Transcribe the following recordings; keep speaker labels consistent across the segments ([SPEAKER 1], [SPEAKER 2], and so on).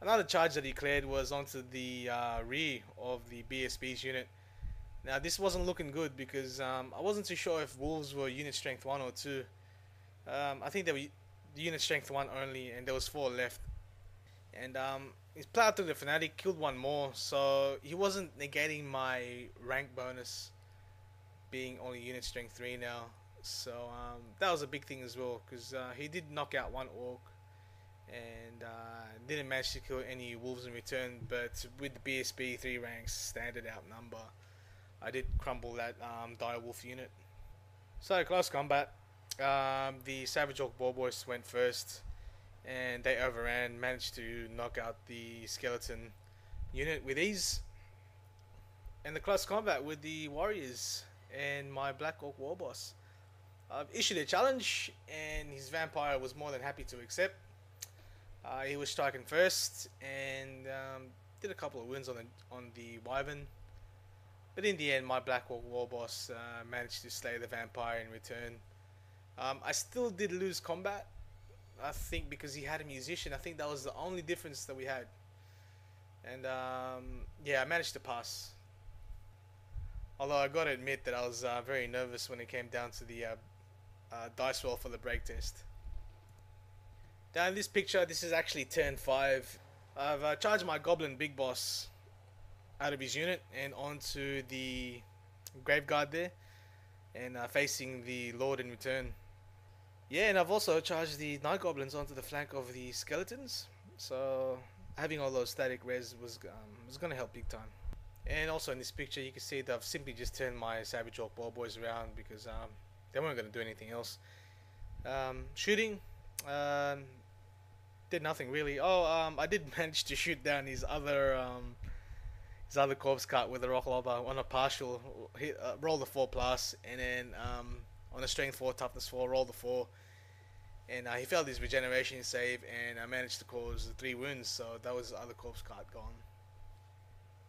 [SPEAKER 1] Another charge that he cleared was onto the rear of the BSB's unit. Now this wasn't looking good because I wasn't too sure if wolves were unit strength 1 or 2. I think they were unit strength 1 only, and there was 4 left. And he plowed through the fanatic, killed one more, so he wasn't negating my rank bonus being only unit strength 3 now. So that was a big thing as well, because he did knock out one orc and didn't manage to kill any wolves in return. But with the BSB 3 ranks standard outnumber, I did crumble that dire wolf unit. So close combat. The Savage Orc Boys went first, and they overran, managed to knock out the skeleton unit with ease. And the close combat with the warriors and my Black Orc Warboss. Issued a challenge, and his vampire was more than happy to accept. He was striking first, and did a couple of wins on the wyvern. But in the end, my Black Orc Warboss managed to slay the vampire in return. I still did lose combat, I think, because he had a musician. I think that was the only difference that we had. And yeah, I managed to pass. Although I gotta admit that I was very nervous when it came down to the dice roll for the break test. Now in this picture, this is actually turn 5. I've charged my Goblin Big Boss out of his unit and onto the Graveguard there, and facing the Lord in return. Yeah, and I've also charged the Night Goblins onto the flank of the Skeletons, so having all those static res was going to help big time. And also in this picture you can see that I've simply just turned my Savage Orc Boys around because they weren't going to do anything else. Shooting, did nothing really. I did manage to shoot down his other corpse cart with a rock lobber on a partial. Hit, roll the 4 plus, and then on a strength 4, toughness 4, roll the 4, and he failed his regeneration save, and I managed to cause 3 wounds. So that was the other corpse cart gone.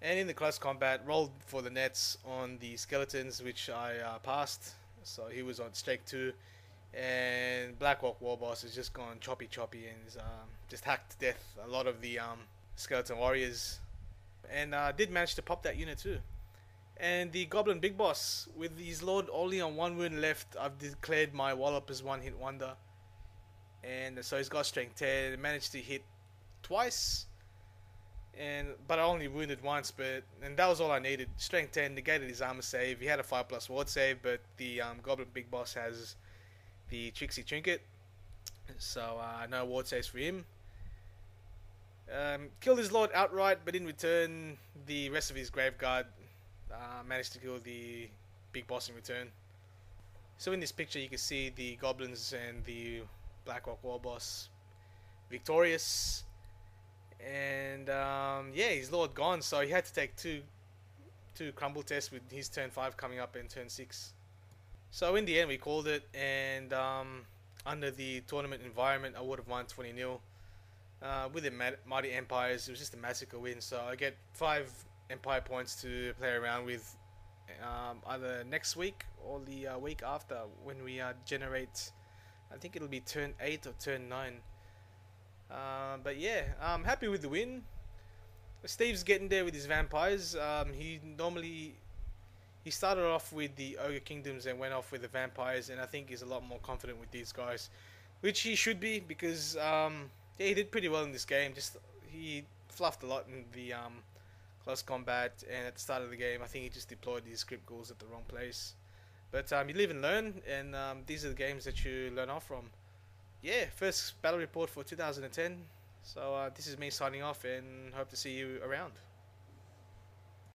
[SPEAKER 1] And in the close combat, rolled for the nets on the skeletons, which I passed. So he was on strike 2, and Black Orc Warboss has just gone choppy and just hacked to death a lot of the skeleton warriors, and did manage to pop that unit too. And the Goblin Big Boss, with his Lord only on 1 wound left, I've declared my Wallop as 1-hit wonder, and so he's got strength 10, managed to hit twice. But I only wounded once, and that was all I needed. Strength 10 negated his armor save. He had a 5+ ward save, but the Goblin Big Boss has the Trixie Trinket, so no ward saves for him. Killed his Lord outright, but in return, the rest of his Graveguard managed to kill the Big Boss in return. So in this picture, you can see the Goblins and the Black Orc Warboss victorious. And yeah, his Lord gone, so he had to take two crumble tests with his turn 5 coming up and turn 6. So in the end we called it, and under the tournament environment I would have won 20-0. With the Mighty Empires, it was just a massacre win, so I get 5 Empire points to play around with either next week or the week after, when we generate, I think it'll be turn 8 or turn 9. But yeah, I'm happy with the win. Steve's getting there with his vampires. He started off with the Ogre Kingdoms and went off with the vampires, and I think he's a lot more confident with these guys, which he should be, because yeah, he did pretty well in this game. Just he fluffed a lot in the close combat, and at the start of the game I think he just deployed his script ghouls at the wrong place. But you live and learn, and these are the games that you learn off from. Yeah, first battle report for 2010. So this is me signing off, and hope to see you around.